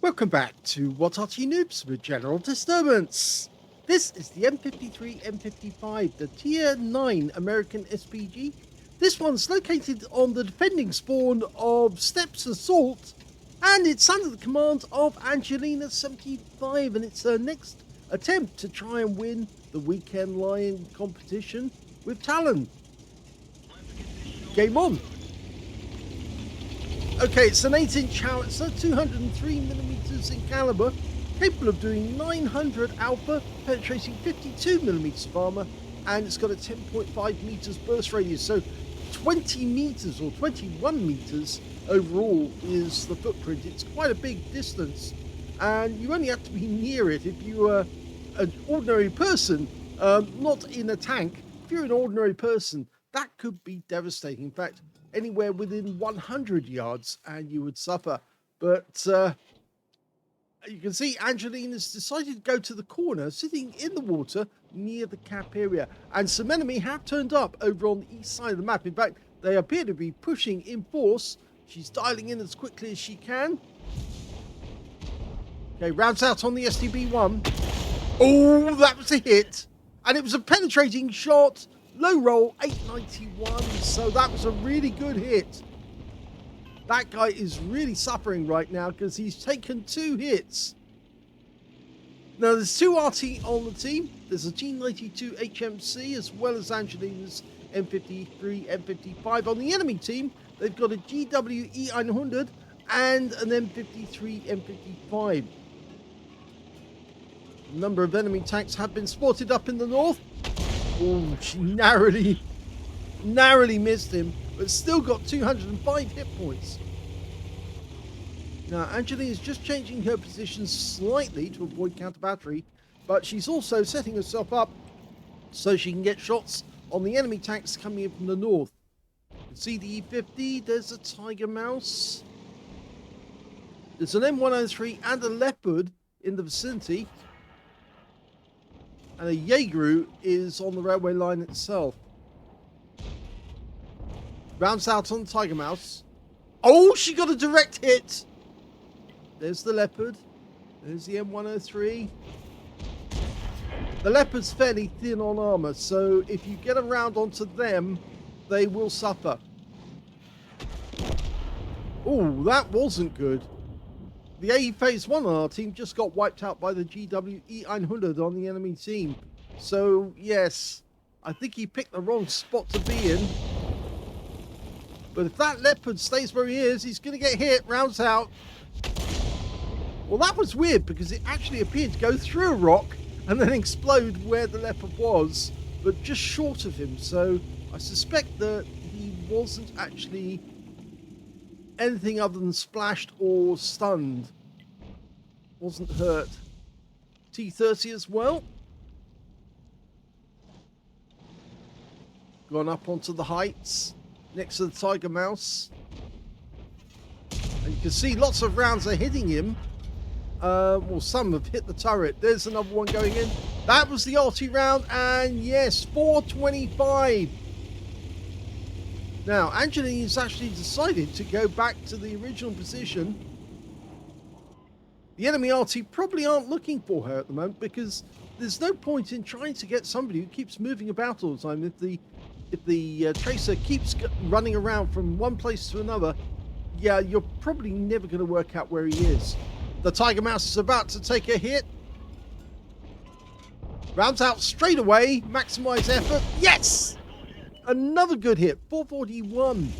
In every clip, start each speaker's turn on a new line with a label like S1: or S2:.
S1: Welcome back to What Arty Noobs with General Disturbance. This is the M53 M55, the Tier 9 American SPG. This one's located on the defending spawn of Steppes Assault, and it's under the command of Angelina75, and it's her next attempt to try and win the Weekend Lion competition with Talon. Game on. Okay, it's an 8-inch howitzer, 203mm in caliber, capable of doing 900 alpha, penetrating 52mm of armor, and it's got a 10.5 meters burst radius, so 20 meters or 21 meters overall is the footprint. It's quite a big distance, and you only have to be near it if you are an ordinary person, not in a tank. If you're an ordinary person, that could be devastating. In fact, anywhere within 100 yards and you would suffer. But you can see Angelina's decided to go to the corner, sitting in the water near the cap area, and some enemy have turned up over on the east side of the map. In fact, they appear to be pushing in force. She's dialing in as quickly as she can. Okay, rounds out on the STB-1. Oh, that was a hit, and it was a penetrating shot. Low roll, 891, so that was a really good hit. That guy is really suffering right now because he's taken 2 hits. Now, there's 2 Arty on the team. There's a G92 HMC as well as Angelina's M53, M55. On the enemy team, they've got a GWE-100 and an M53, M55. A number of enemy tanks have been spotted up in the north. Oh, she narrowly missed him, but still got 205 hit points. Now, Angelina is just changing her position slightly to avoid counter battery, but she's also setting herself up so she can get shots on the enemy tanks coming in from the north. You can see the E50, there's a Tiger Mouse. There's an M103 and a Leopard in the vicinity. And a Jaeger is on the railway line itself. Rounds out on the Tiger Mouse. Oh, she got a direct hit. There's the Leopard. There's the M103. The Leopard's fairly thin on armor, so if you get around onto them, they will suffer. Oh, that wasn't good. The AE Phase 1 on our team just got wiped out by the GWE-100 on the enemy team. So, yes, I think he picked the wrong spot to be in. But if that Leopard stays where he is, he's going to get hit. Rounds out. Well, that was weird because it actually appeared to go through a rock and then explode where the Leopard was, but just short of him. So I suspect that he wasn't actually anything other than splashed or stunned. Wasn't hurt. T30 as well. Gone up onto the heights next to the Tiger Mouse. And you can see lots of rounds are hitting him. Well, some have hit the turret. There's another one going in. That was the Arty round, and yes, 425. Now, Angelina's actually decided to go back to the original position. The enemy Arty probably aren't looking for her at the moment because there's no point in trying to get somebody who keeps moving about all the time. If the tracer keeps running around from one place to another, yeah, you're probably never going to work out where he is. The Tiger Mouse is about to take a hit. Rounds out straight away. Maximize effort. Yes! Another good hit. 441.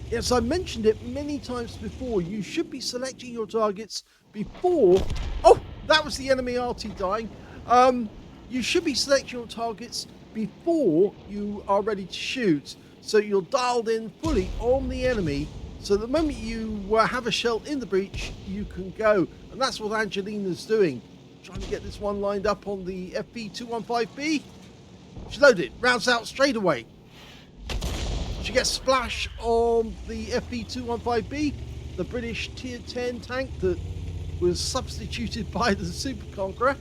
S1: Yes, I mentioned it many times before. You should be selecting your targets before... Oh, that was the enemy Arty dying. You should be selecting your targets before you are ready to shoot. So you're dialed in fully on the enemy. So the moment you have a shell in the breach, you can go. And that's what Angelina's doing. Trying to get this one lined up on the FP215B. She's loaded. Rounds out straight away. She gets splash on the FP215B, the British Tier 10 tank that was substituted by the Super Conqueror.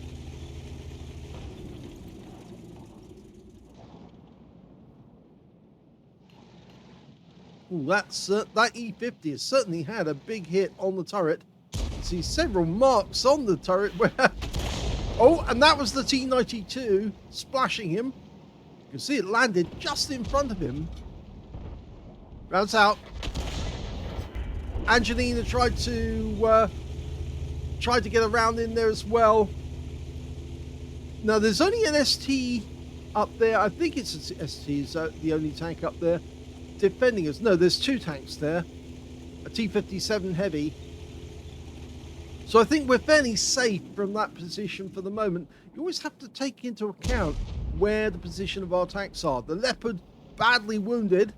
S1: Ooh, that E50 has certainly had a big hit on the turret. You see several marks on the turret where... Oh, and that was the T92 splashing him. You can see it landed just in front of him. Rounds out. Angelina tried to get around in there as well. Now there's only an ST up there. I think it's a ST is the only tank up there defending us. No, there's two tanks there. A T57 heavy. So I think we're fairly safe from that position for the moment. You always have to take into account where the position of our tanks are. The Leopard badly wounded.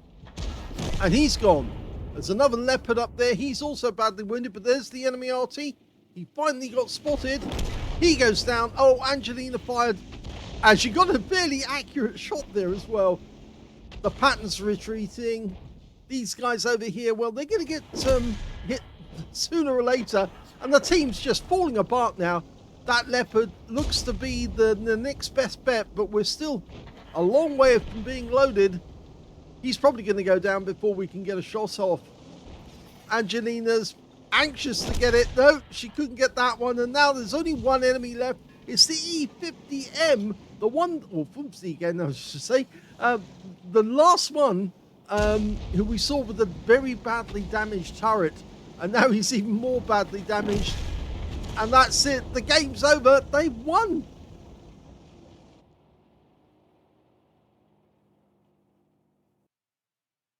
S1: And he's gone. There's another Leopard up there. He's also badly wounded, but there's the enemy Arty. He finally got spotted. He goes down. Oh, Angelina fired. And she got a fairly accurate shot there as well. The Pattern's retreating. These guys over here, well, they're going to get hit sooner or later. And the team's just falling apart now. That Leopard looks to be the next best bet, but we're still a long way from being loaded. He's probably going to go down before we can get a shot off. Angelina's anxious to get it. No, she couldn't get that one. And now there's only one enemy left. It's the E50M. The one, or Foomsy again, I should say. The last one who we saw with a very badly damaged turret. And now he's even more badly damaged. And that's it. The game's over. They've won.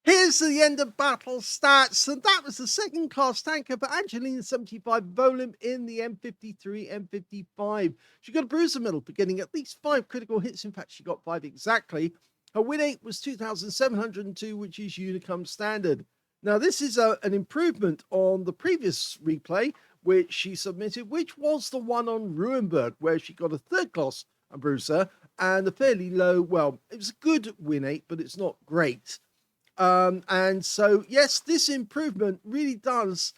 S1: Here's the end of battle stats, and that was the second class tanker for Angelina75 OLIMP in the M53 M55. She got a bruiser medal for getting at least 5 critical hits. In fact, she got 5 exactly. Her win rate was 2,702, which is Unicum standard. Now, this is an improvement on the previous replay, which she submitted, which was the one on Ruinberg, where she got a 3rd class bruiser and a fairly low, well, it was a good win rate, but it's not great. And so, yes, this improvement really does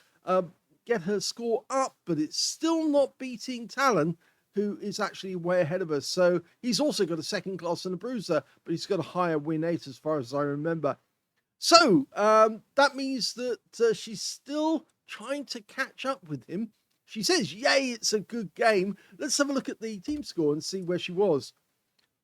S1: get her score up, but it's still not beating Talon, who is actually way ahead of us. So he's also got a 2nd class and a bruiser, but he's got a higher win rate as far as I remember. So that means that she's still trying to catch up with him. She says, yay, it's a good game. Let's have a look at the team score and see where she was.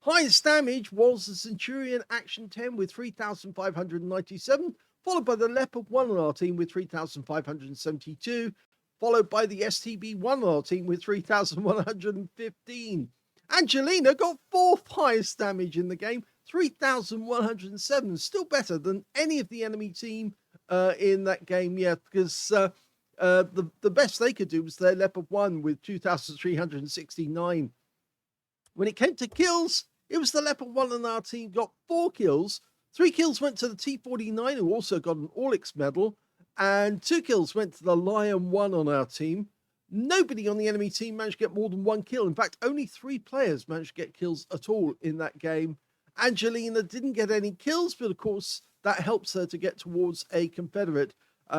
S1: Highest damage was the Centurion Action 10 with 3,597, followed by the Leopard 1 on our team with 3,572, followed by the STB 1 on our team with 3,115. Angelina got 4th highest damage in the game, 3,107, still better than any of the enemy team in that game yet, because the best they could do was their Leopard 1 with 2,369. When it came to kills, it was the Leopard 1 on our team got 4 kills. 3 kills went to the T49, who also got an All-X medal, and 2 kills went to the Lion 1 on our team. Nobody on the enemy team managed to get more than 1 kill. In fact, only 3 players managed to get kills at all in that game. Angelina didn't get any kills, but of course, that helps her to get towards a Confederate.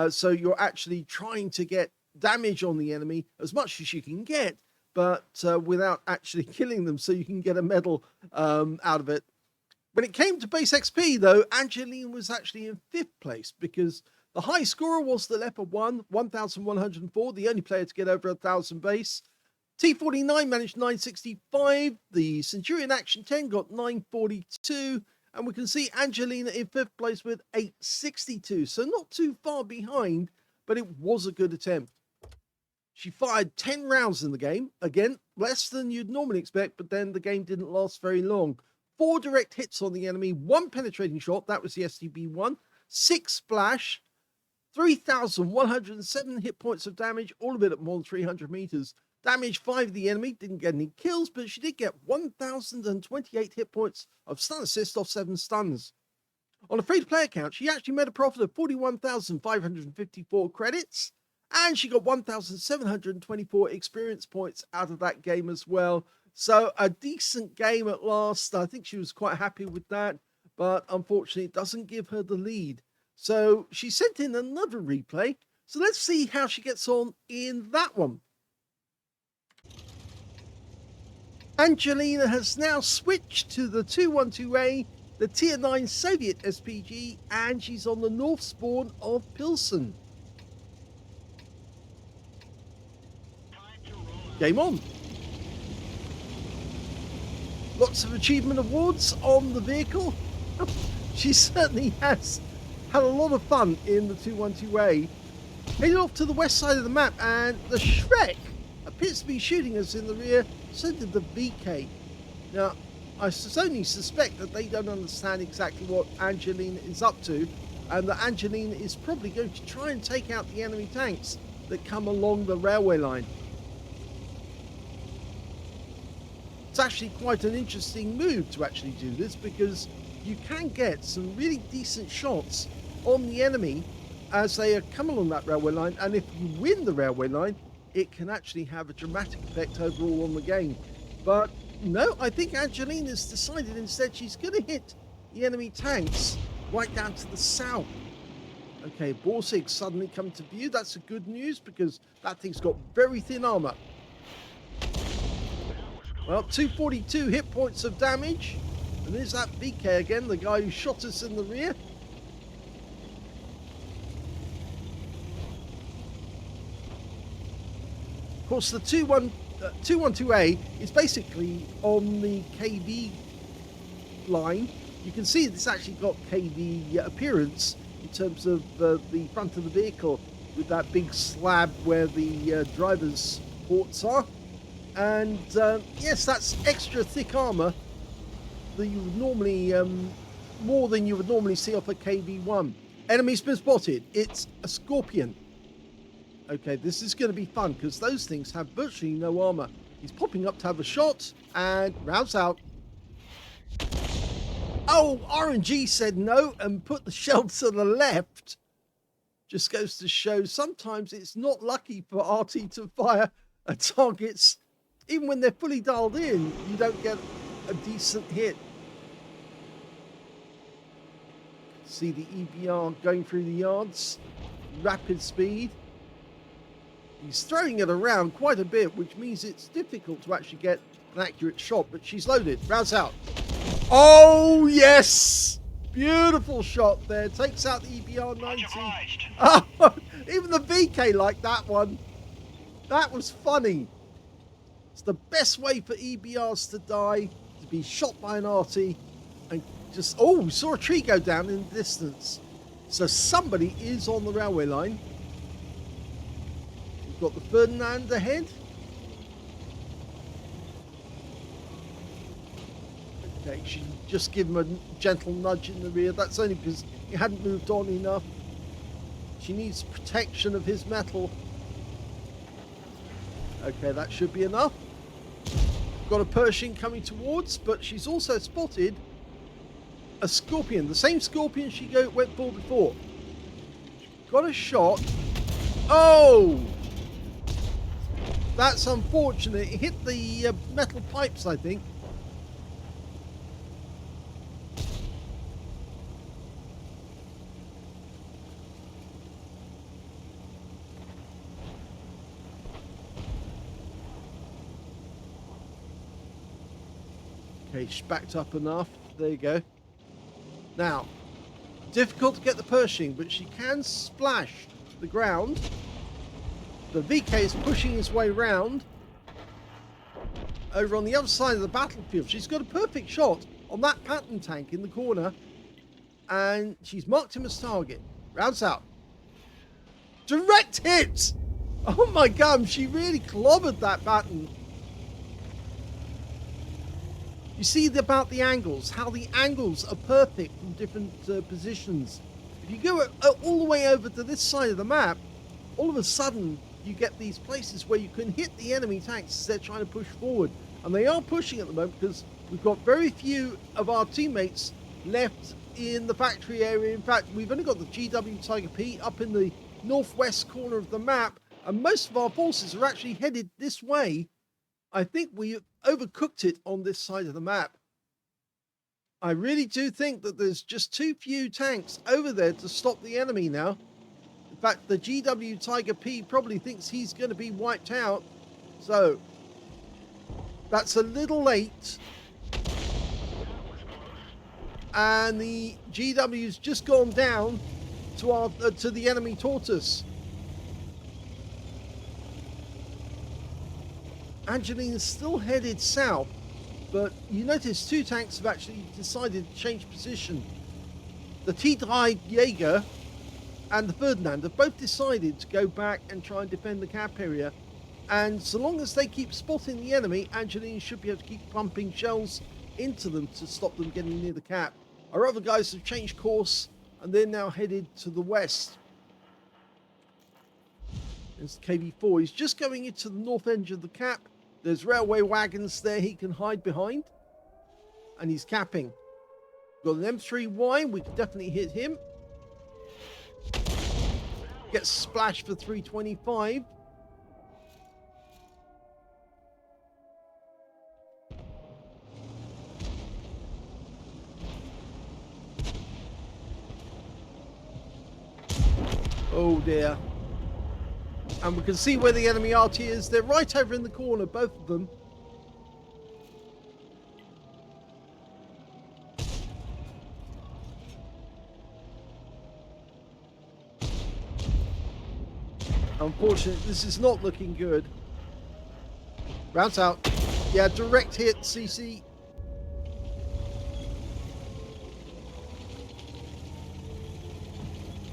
S1: So you're actually trying to get damage on the enemy as much as you can get, but without actually killing them, so you can get a medal out of it. When it came to base XP, though, Angelina was actually in 5th place, because the high scorer was the Leopard 1, 1,104, the only player to get over 1,000 base. T49 managed 965, the Centurion Action 10 got 942, and we can see Angelina in 5th place with 862, so not too far behind, but it was a good attempt. She fired 10 rounds in the game. Again, less than you'd normally expect, but then the game didn't last very long. 4 direct hits on the enemy, 1 penetrating shot, that was the STB-1, 6 splash, 3,107 hit points of damage, all of it at more than 300 meters. Damage 5 of the enemy, didn't get any kills, but she did get 1,028 hit points of stun assist off 7 stuns. On a free-to-play account, she actually made a profit of 41,554 credits, and she got 1,724 experience points out of that game as well. So a decent game at last. I think she was quite happy with that, but unfortunately it doesn't give her the lead. So she sent in another replay. So let's see how she gets on in that one. Angelina has now switched to the 212A, the Tier 9 Soviet SPG, and she's on the north spawn of Pilsen. Game on. Lots of achievement awards on the vehicle. She certainly has had a lot of fun in the 212A. Headed off to the west side of the map, and the Shrek appears to be shooting us in the rear. So did the VK. Now, I only suspect that they don't understand exactly what Angelina is up to, and that Angelina is probably going to try and take out the enemy tanks that come along the railway line. It's actually quite an interesting move to actually do this, because you can get some really decent shots on the enemy as they come along that railway line, and if you win the railway line, it can actually have a dramatic effect overall on the game. But no, I think Angelina's decided instead she's going to hit the enemy tanks right down to the south. Okay, Borsig suddenly come to view. That's a good news, because that thing's got very thin armor. Well, 242 hit points of damage. And there's that VK again, the guy who shot us in the rear. Of course, the 212A is basically on the KV line. You can see it's actually got KV appearance in terms of the front of the vehicle, with that big slab where the driver's ports are. And yes, that's extra thick armor that you would normally, more than you would normally see off a KV-1. Enemy's been spotted. It's a Scorpion. Okay, this is going to be fun, because those things have virtually no armor. He's popping up to have a shot, and rounds out. Oh, RNG said no and put the shell to the left. Just goes to show sometimes it's not lucky for Arty to fire at targets. Even when they're fully dialed in, you don't get a decent hit. See the EBR going through the yards, rapid speed. He's throwing it around quite a bit, which means it's difficult to actually get an accurate shot, but she's loaded. Rounds out. Oh, yes! Beautiful shot there. Takes out the EBR 90. Oh, even the VK liked that one. That was funny. It's the best way for EBRs to die, to be shot by an Arty, and just, oh, we saw a tree go down in the distance. So somebody is on the railway line. We've got the Ferdinand ahead. Okay, she just give him a gentle nudge in the rear. That's only because he hadn't moved on enough. She needs protection of his metal. Okay, that should be enough. Got a Pershing coming towards, but she's also spotted a Scorpion, the same Scorpion she went for before. Got a shot. Oh! That's unfortunate. It hit the metal pipes, I think. Okay, she's backed up enough. There you go. Now, difficult to get the Pershing, but she can splash the ground. The VK is pushing his way round. Over on the other side of the battlefield, she's got a perfect shot on that Patton tank in the corner. And she's marked him as target. Rounds out. Direct hit! Oh my god, she really clobbered that Patton. You see about the angles, how the angles are perfect from different positions. If you go all the way over to this side of the map, all of a sudden you get these places where you can hit the enemy tanks as they're trying to push forward. And they are pushing at the moment because we've got very few of our teammates left in the factory area. In fact, we've only got the GW Tiger P up in the northwest corner of the map, and most of our forces are actually headed this way. I think we overcooked it on this side of the map. I really do think that there's just too few tanks over there to stop the enemy now. In fact, the GW Tiger P probably thinks he's going to be wiped out. So that's a little late. And the GW's just gone down to the enemy tortoise. Angelina's still headed south, but you notice two tanks have actually decided to change position. The T-3 Jaeger and the Ferdinand have both decided to go back and try and defend the cap area. And so long as they keep spotting the enemy, Angelina should be able to keep pumping shells into them to stop them getting near the cap. Our other guys have changed course and they're now headed to the west. There's KV4. He's just going into the north edge of the cap. There's railway wagons there he can hide behind. And he's capping. Got an M3Y. We can definitely hit him. Gets splashed for 325. Oh dear. And we can see where the enemy Arty is. They're right over in the corner, both of them. Unfortunately, this is not looking good. Rounds out. Yeah, direct hit, CC.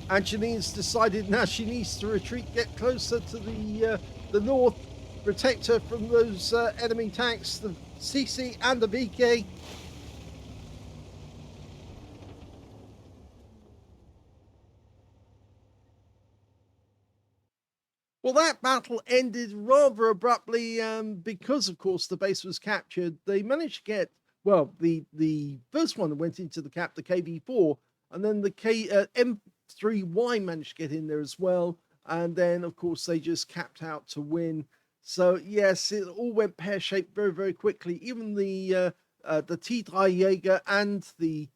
S1: Angelina's decided now she needs to retreat, get closer to the north, protect her from those enemy tanks, the CC and the VK. Well, that battle ended rather abruptly because, of course, the base was captured. They managed to get, well, the first one that went into the cap, the KV4, and then the M53Y managed to get in there as well. And then, of course, they just capped out to win. So, yes, it all went pear-shaped very, very quickly. Even the T-3 Jaeger and the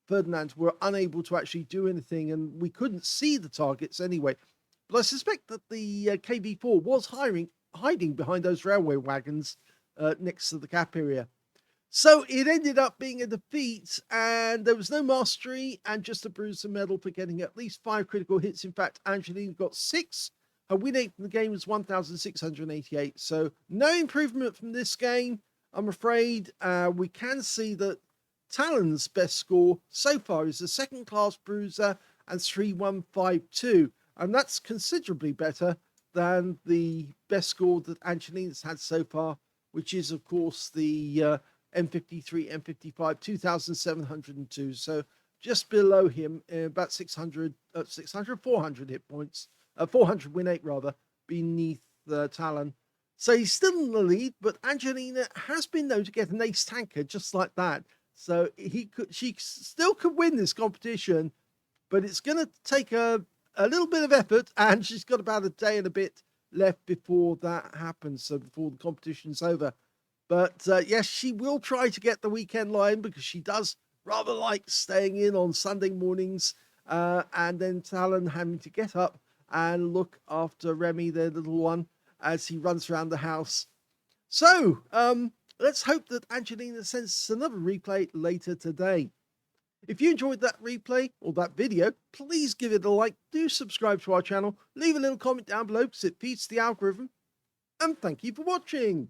S1: Ferdinand were unable to actually do anything, and we couldn't see the targets anyway. But I suspect that the KV4 was hiding behind those railway wagons next to the cap area. So it ended up being a defeat, and there was no mastery and just a bruise and medal for getting at least 5 critical hits. In fact, Angelina got 6. Her win rate in the game was 1,688. So no improvement from this game, I'm afraid. We can see that Talon's best score so far is a second-class bruiser and 3152. And that's considerably better than the best score that Angelina's had so far, which is, of course, the M53, M55, 2,702. So just below him, about 400 hit points, 400 win rate rather, beneath Talon. So he's still in the lead, but Angelina has been known to get an ace tanker just like that. So she still could win this competition, but it's going to take a little bit of effort, and she's got about a day and a bit left before that happens, so before the competition's over. But yes, she will try to get the weekend line because she does rather like staying in on Sunday mornings, and then Talon having to get up and look after Remy, their little one, as he runs around the house. So let's hope that Angelina sends us another replay later today. If you enjoyed that replay or that video, please give it a like, do subscribe to our channel, leave a little comment down below because it feeds the algorithm, and thank you for watching.